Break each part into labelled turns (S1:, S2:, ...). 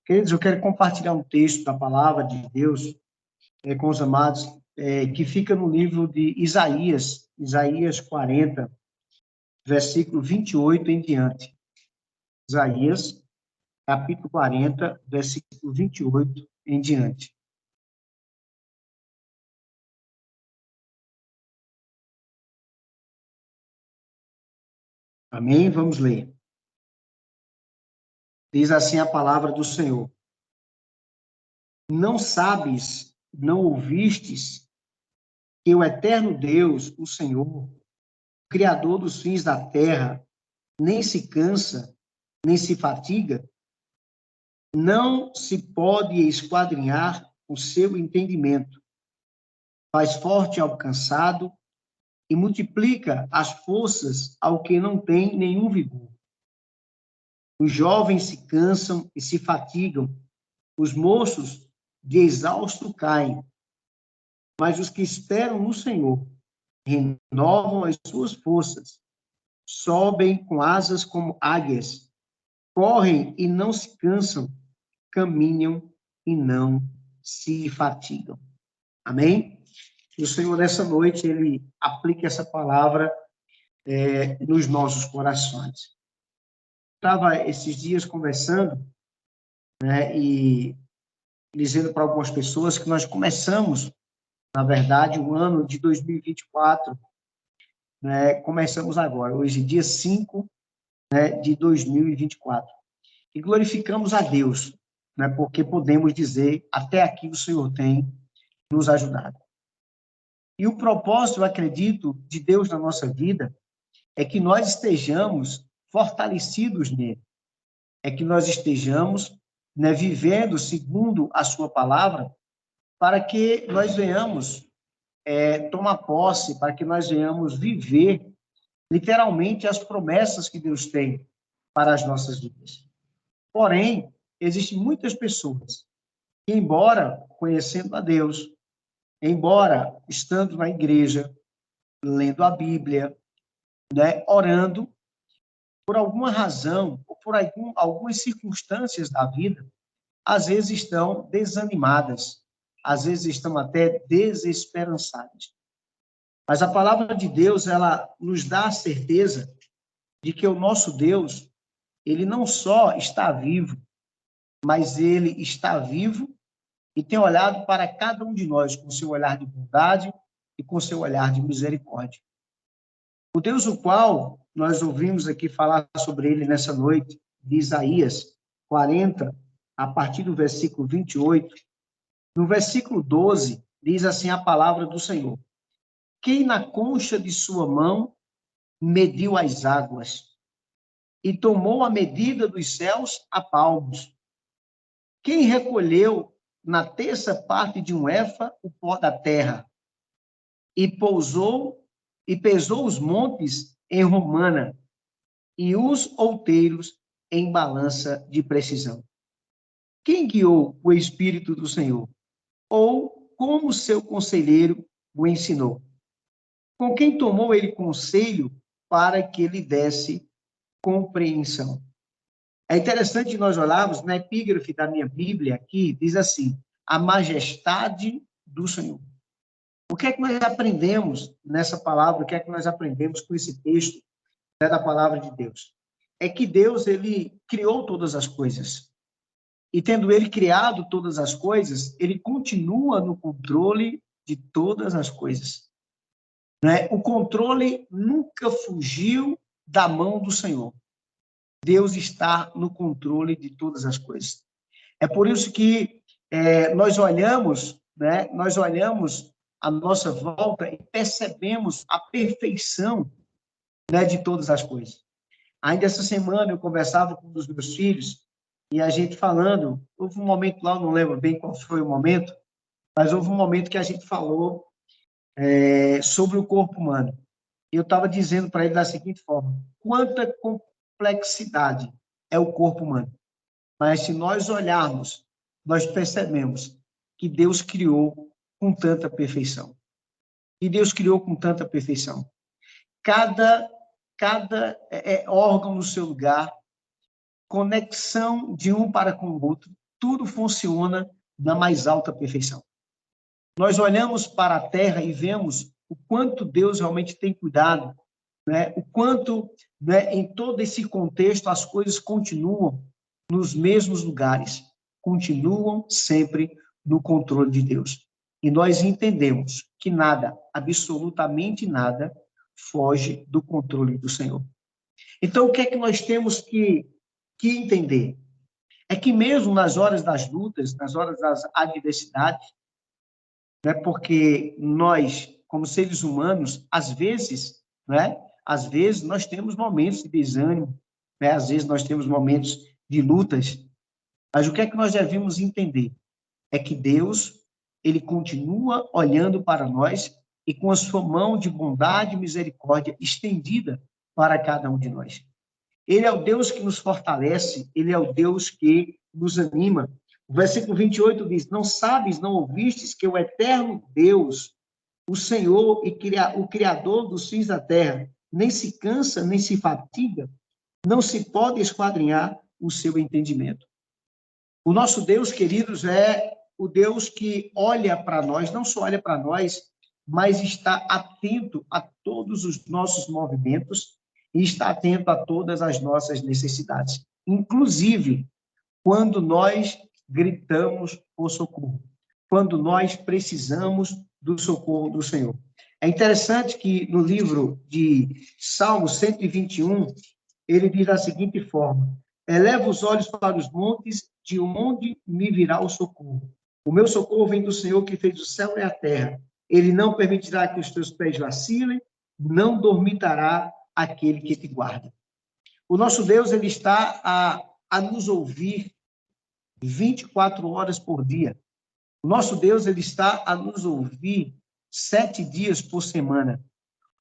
S1: Queridos, eu quero compartilhar um texto da palavra de Deus com os amados, que fica no livro de Isaías, Isaías 40, versículo 28 em diante. Isaías, capítulo 40, versículo 28 em diante. Amém? Vamos ler. Diz assim a palavra do Senhor: Não sabes, não ouvistes, que o eterno Deus, o Senhor, Criador dos fins da terra, nem se cansa, nem se fatiga? Não se pode esquadrinhar o seu entendimento. Faz forte ao cansado e multiplica as forças ao que não tem nenhum vigor. Os jovens se cansam e se fatigam, os moços de exausto caem, mas os que esperam no Senhor renovam as suas forças, sobem com asas como águias, correm e não se cansam, caminham e não se fatigam. Amém? Que o Senhor, nessa noite, Ele aplique essa palavra nos nossos corações. Estava esses dias conversando, né, e dizendo para algumas pessoas que nós começamos, na verdade, o ano de 2024, né, começamos agora, hoje, dia 5, né, de 2024. E glorificamos a Deus, né, porque podemos dizer, até aqui o Senhor tem nos ajudado. E o propósito, eu acredito, de Deus na nossa vida é que nós estejamos fortalecidos nele, é que nós estejamos, né, vivendo segundo a sua palavra, para que nós venhamos tomar posse, para que nós venhamos viver literalmente as promessas que Deus tem para as nossas vidas. Porém, existem muitas pessoas que, embora conhecendo a Deus, embora estando na igreja, lendo a Bíblia, né, orando, por alguma razão, ou por algumas circunstâncias da vida, às vezes estão desanimadas, às vezes estão até desesperançadas. Mas a palavra de Deus, ela nos dá a certeza de que o nosso Deus, ele não só está vivo, mas ele está vivo e tem olhado para cada um de nós com seu olhar de bondade e com seu olhar de misericórdia. O Deus o qual nós ouvimos aqui falar sobre ele nessa noite, de Isaías 40, a partir do versículo 28, no versículo 12, diz assim a palavra do Senhor: Quem na concha de sua mão mediu as águas e tomou a medida dos céus a palmos? Quem recolheu na terça parte de um éfa o pó da terra e pesou os montes em romana e os outeiros em balança de precisão? Quem guiou o Espírito do Senhor? Ou como seu conselheiro o ensinou? Com quem tomou ele conselho para que lhe desse compreensão? É interessante nós olharmos na epígrafe da minha Bíblia aqui, diz assim: a majestade do Senhor. O que é que nós aprendemos nessa palavra? O que é que nós aprendemos com esse texto, né, da palavra de Deus? É que Deus, ele criou todas as coisas. E tendo ele criado todas as coisas, ele continua no controle de todas as coisas. Né? O controle nunca fugiu da mão do Senhor. Deus está no controle de todas as coisas. É por isso que nós olhamos, né? Nós olhamos à nossa volta e percebemos a perfeição, né, de todas as coisas. Ainda essa semana eu conversava com um dos meus filhos e a gente falando, houve um momento lá, eu não lembro bem qual foi o momento, mas houve um momento que a gente falou sobre o corpo humano. Eu estava dizendo para ele da seguinte forma: quanta complexidade é o corpo humano. Mas se nós olharmos, nós percebemos que Deus criou com tanta perfeição. E Deus criou com tanta perfeição. Cada órgão no seu lugar, conexão de um para com o outro, tudo funciona na mais alta perfeição. Nós olhamos para a terra e vemos o quanto Deus realmente tem cuidado, né? O quanto, né, em todo esse contexto, as coisas continuam nos mesmos lugares, continuam sempre no controle de Deus. E nós entendemos que nada, absolutamente nada, foge do controle do Senhor. Então, o que é que nós temos que entender? É que mesmo nas horas das lutas, nas horas das adversidades, né, porque nós, como seres humanos, às vezes, né, às vezes nós temos momentos de desânimo, né, às vezes nós temos momentos de lutas, mas o que é que nós devemos entender? É que Deus, ele continua olhando para nós e com a sua mão de bondade e misericórdia estendida para cada um de nós. Ele é o Deus que nos fortalece, ele é o Deus que nos anima. O versículo 28 diz: Não sabes, não ouvistes que o eterno Deus, o Senhor e o Criador dos fins da terra, nem se cansa, nem se fatiga, não se pode esquadrinhar o seu entendimento. O nosso Deus, queridos, é o Deus que olha para nós, não só olha para nós, mas está atento a todos os nossos movimentos e está atento a todas as nossas necessidades, inclusive quando nós gritamos por socorro, quando nós precisamos do socorro do Senhor. É interessante que no livro de Salmo 121, ele diz da seguinte forma: Eleva os olhos para os montes, de onde me virá o socorro? O meu socorro vem do Senhor que fez o céu e a terra. Ele não permitirá que os teus pés vacilem, não dormitará aquele que te guarda. O nosso Deus, ele está a nos ouvir 24 horas por dia. O nosso Deus, ele está a nos ouvir 7 dias por semana.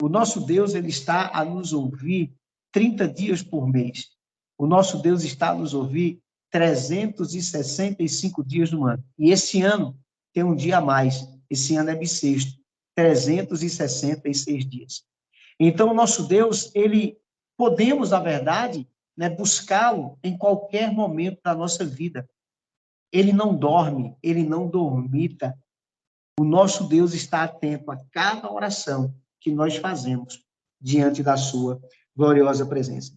S1: O nosso Deus, ele está a nos ouvir 30 dias por mês. O nosso Deus está a nos ouvir 365 dias no ano. E esse ano tem um dia a mais. Esse ano é bissexto. 366 dias. Então, o nosso Deus, ele podemos, na verdade, né, buscá-lo em qualquer momento da nossa vida. Ele não dorme, ele não dormita. O nosso Deus está atento a cada oração que nós fazemos diante da sua gloriosa presença.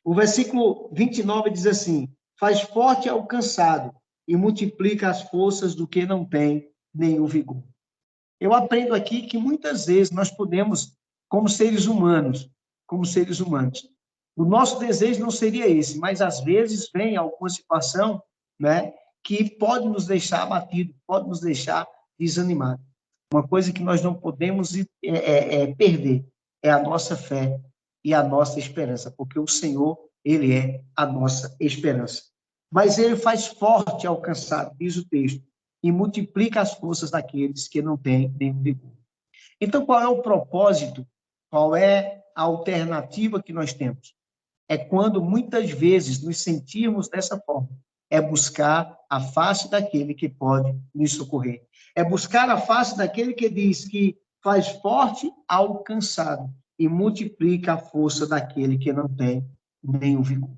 S1: O versículo 29 diz assim: Faz forte ao cansado e multiplica as forças do que não tem nenhum vigor. Eu aprendo aqui que muitas vezes nós podemos, como seres humanos, o nosso desejo não seria esse, mas às vezes vem alguma situação, né, que pode nos deixar abatido, pode nos deixar desanimado. Uma coisa que nós não podemos perder é a nossa fé e a nossa esperança, porque o Senhor, ele é a nossa esperança. Mas ele faz forte ao cansado, diz o texto, e multiplica as forças daqueles que não têm nenhum vigor. Então, qual é o propósito? Qual é a alternativa que nós temos? É quando muitas vezes nos sentirmos dessa forma, é buscar a face daquele que pode nos socorrer. É buscar a face daquele que diz que faz forte ao cansado e multiplica a força daquele que não tem nenhum vigor.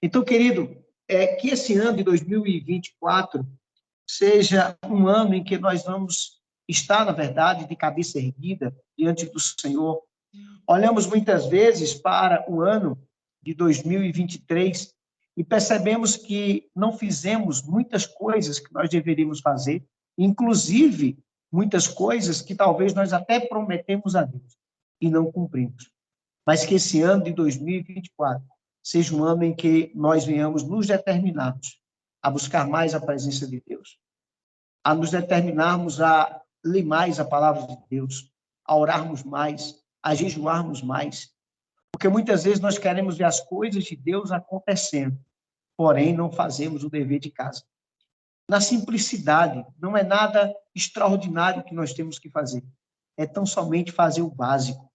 S1: Então, querido, que esse ano de 2024 seja um ano em que nós vamos estar, na verdade, de cabeça erguida diante do Senhor. Olhamos muitas vezes para o ano de 2023 e percebemos que não fizemos muitas coisas que nós deveríamos fazer, inclusive muitas coisas que talvez nós até prometemos a Deus e não cumprimos. Mas que esse ano de 2024 seja um ano em que nós venhamos nos determinarmos a buscar mais a presença de Deus, a nos determinarmos a ler mais a palavra de Deus, a orarmos mais, a jejuarmos mais, porque muitas vezes nós queremos ver as coisas de Deus acontecendo, porém não fazemos o dever de casa. Na simplicidade, não é nada extraordinário que nós temos que fazer, é tão somente fazer o básico,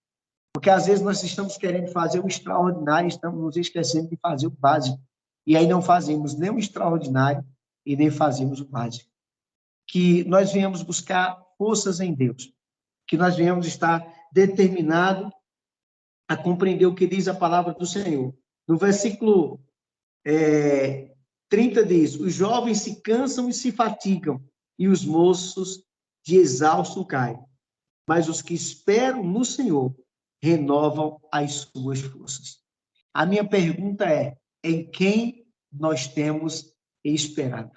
S1: porque às vezes nós estamos querendo fazer o extraordinário e estamos nos esquecendo de fazer o básico, e aí não fazemos nem o extraordinário e nem fazemos o básico. Que nós venhamos buscar forças em Deus, que nós venhamos estar determinados a compreender o que diz a palavra do Senhor. No versículo 30 diz: os jovens se cansam e se fatigam, e os moços de exausto caem. Mas os que esperam no Senhor renovam as suas forças. A minha pergunta é: em quem nós temos esperado?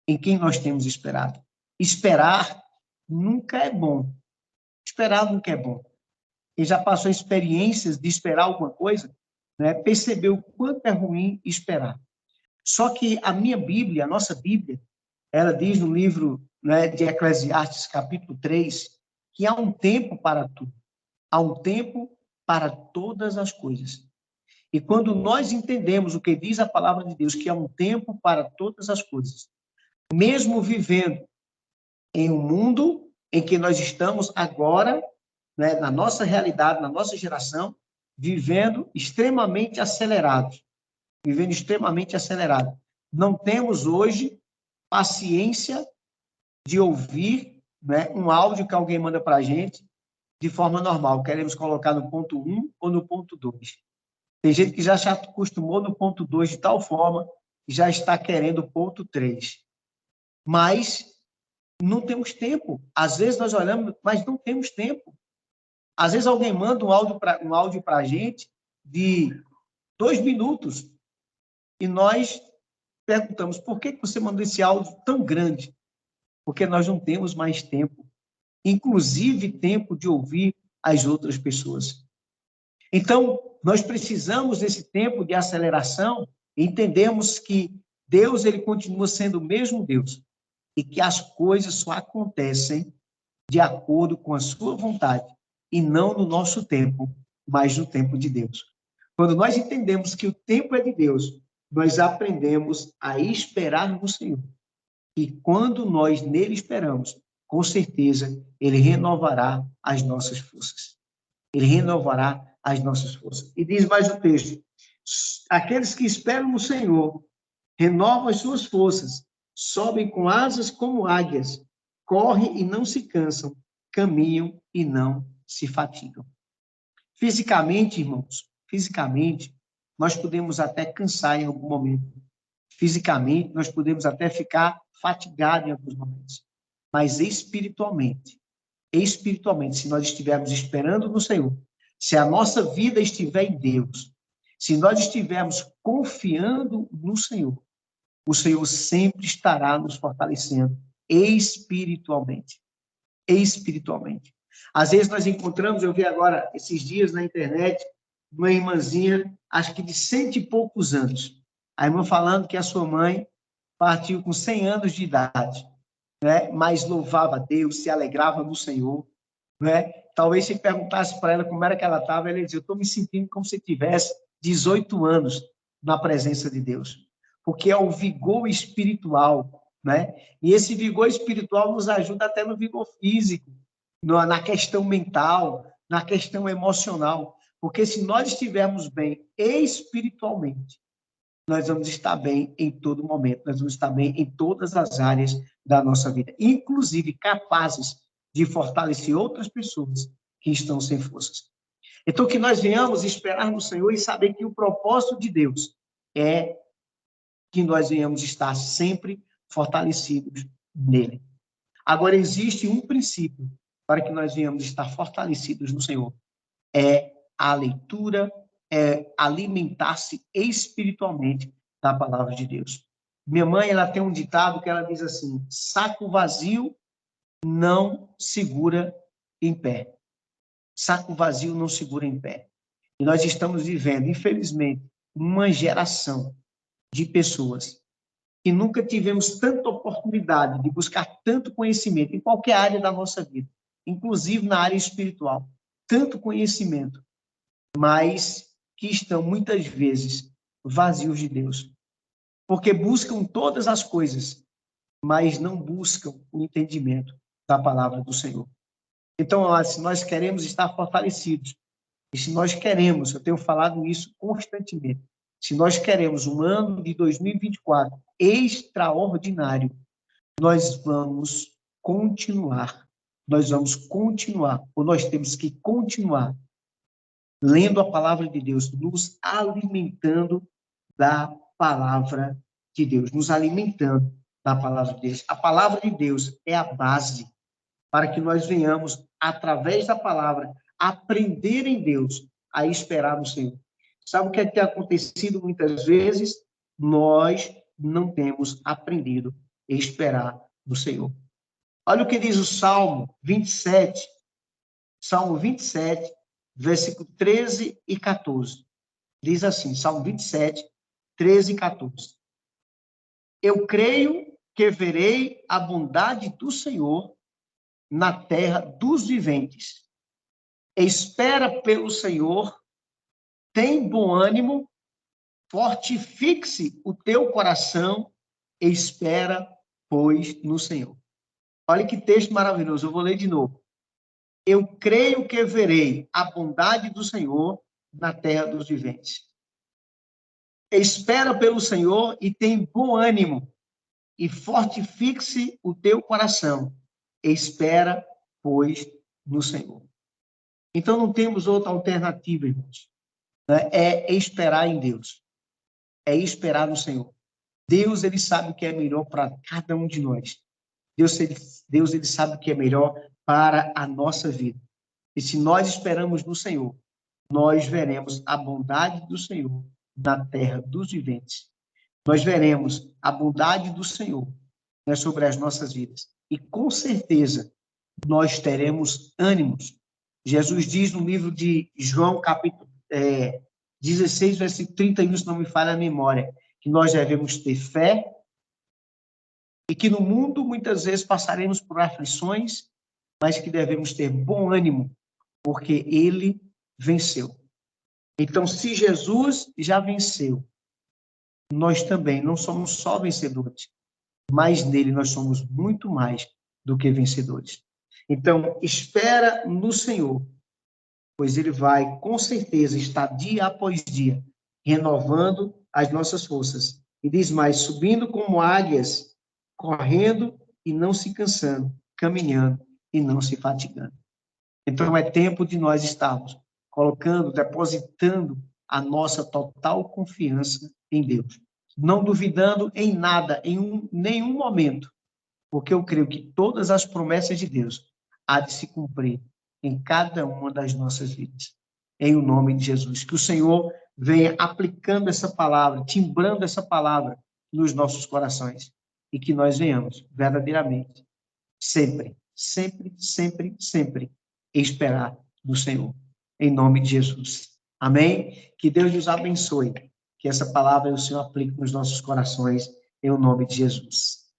S1: Em quem nós temos esperado? Esperar nunca é bom. Esperar nunca é bom. Quem já passou experiências de esperar alguma coisa, né, percebeu o quanto é ruim esperar. Só que a minha Bíblia, a nossa Bíblia, ela diz no livro, né, de Eclesiastes, capítulo 3, que há um tempo para tudo. Há um tempo para todas as coisas. E quando nós entendemos o que diz a palavra de Deus, que há um tempo para todas as coisas, mesmo vivendo em um mundo em que nós estamos agora, né, na nossa realidade, na nossa geração, vivendo extremamente acelerado. Não temos hoje paciência de ouvir, né, um áudio que alguém manda para a gente de forma normal. Queremos colocar no ponto 1 ou no ponto 2. Tem gente que já se acostumou no ponto 2 de tal forma que já está querendo o ponto 3. Mas não temos tempo. Às vezes nós olhamos, mas não temos tempo. Às vezes alguém manda um áudio para a gente de 2 minutos e nós perguntamos: por que você mandou esse áudio tão grande? Porque nós não temos mais tempo, inclusive tempo de ouvir as outras pessoas. Então, nós precisamos desse tempo de aceleração, entendemos que Deus, ele continua sendo o mesmo Deus e que as coisas só acontecem de acordo com a sua vontade e não no nosso tempo, mas no tempo de Deus. Quando nós entendemos que o tempo é de Deus, nós aprendemos a esperar no Senhor. E quando nós nele esperamos, com certeza, ele renovará as nossas forças. Ele renovará as nossas forças. E diz mais o texto: aqueles que esperam no Senhor renovam as suas forças, sobem com asas como águias, correm e não se cansam, caminham e não se fatigam. Fisicamente, irmãos, nós podemos até cansar em algum momento. Fisicamente, nós podemos até ficar fatigados em alguns momentos. Mas espiritualmente, se nós estivermos esperando no Senhor, se a nossa vida estiver em Deus, se nós estivermos confiando no Senhor, o Senhor sempre estará nos fortalecendo espiritualmente. Espiritualmente. Às vezes nós encontramos, eu vi agora, esses dias na internet, uma irmãzinha, acho que de 100 e poucos anos. A irmã falando que a sua mãe partiu com 100 anos de idade, né? Mas louvava a Deus, se alegrava no Senhor, né? Talvez se perguntasse para ela como era que ela estava, ela ia dizer: eu estou me sentindo como se tivesse 18 anos na presença de Deus, porque é o vigor espiritual, né? E esse vigor espiritual nos ajuda até no vigor físico, na questão mental, na questão emocional, porque se nós estivermos bem espiritualmente, nós vamos estar bem em todo momento, nós vamos estar bem em todas as áreas da nossa vida, inclusive capazes de fortalecer outras pessoas que estão sem forças. Então, que nós venhamos esperar no Senhor e saber que o propósito de Deus é que nós venhamos estar sempre fortalecidos nele. Agora, existe um princípio para que nós venhamos estar fortalecidos no Senhor. É a leitura, é alimentar-se espiritualmente da palavra de Deus. Minha mãe, ela tem um ditado que ela diz assim: saco vazio não segura em pé. Saco vazio não segura em pé. E nós estamos vivendo, infelizmente, uma geração de pessoas que nunca tivemos tanta oportunidade de buscar tanto conhecimento em qualquer área da nossa vida, inclusive na área espiritual, tanto conhecimento, mas que estão muitas vezes vazios de Deus, porque buscam todas as coisas, mas não buscam o entendimento da palavra do Senhor. Então, se nós queremos estar fortalecidos, e se nós queremos, eu tenho falado isso constantemente, se nós queremos um ano de 2024 extraordinário, nós vamos continuar, ou nós temos que continuar lendo a palavra de Deus, nos alimentando da palavra de Deus, nos alimentando da palavra de Deus. A palavra de Deus é a base para que nós venhamos, através da palavra, aprender em Deus a esperar no Senhor. Sabe o que tem acontecido muitas vezes? Nós não temos aprendido a esperar no Senhor. Olha o que diz o Salmo 27, versículo 13 e 14. Diz assim, Salmo 27, 13 e 14. Eu creio que verei a bondade do Senhor na terra dos viventes. Espera pelo Senhor, tem bom ânimo, fortifique-se o teu coração, espera, pois, no Senhor. Olha que texto maravilhoso, eu vou ler de novo. Eu creio que verei a bondade do Senhor na terra dos viventes. Espera pelo Senhor e tem bom ânimo, e fortifique-se o teu coração. Espera, pois, no Senhor. Então, não temos outra alternativa, irmãos. É esperar em Deus. É esperar no Senhor. Deus, ele sabe o que é melhor para cada um de nós. Deus, ele sabe o que é melhor para a nossa vida. E se nós esperamos no Senhor, nós veremos a bondade do Senhor na terra dos viventes. Nós veremos a bondade do Senhor, né, sobre as nossas vidas. E, com certeza, nós teremos ânimos. Jesus diz no livro de João, capítulo 16, versículo 31, se não me falha a memória, que nós devemos ter fé e que no mundo muitas vezes passaremos por aflições, mas que devemos ter bom ânimo, porque ele venceu. Então, se Jesus já venceu, nós também não somos só vencedores, mas nele nós somos muito mais do que vencedores. Então, espera no Senhor, pois ele vai, com certeza, estar dia após dia, renovando as nossas forças. E diz mais, subindo como águias, correndo e não se cansando, caminhando e não se fatigando. Então, é tempo de nós estarmos colocando, depositando a nossa total confiança em Deus. Não duvidando em nada, em nenhum momento, porque eu creio que todas as promessas de Deus há de se cumprir em cada uma das nossas vidas. Em o nome de Jesus. Que o Senhor venha aplicando essa palavra, timbrando essa palavra nos nossos corações. E que nós venhamos, verdadeiramente, sempre, sempre, sempre, sempre, esperar do Senhor. Em nome de Jesus. Amém? Que Deus nos abençoe. Que essa palavra o Senhor aplique nos nossos corações, em o nome de Jesus.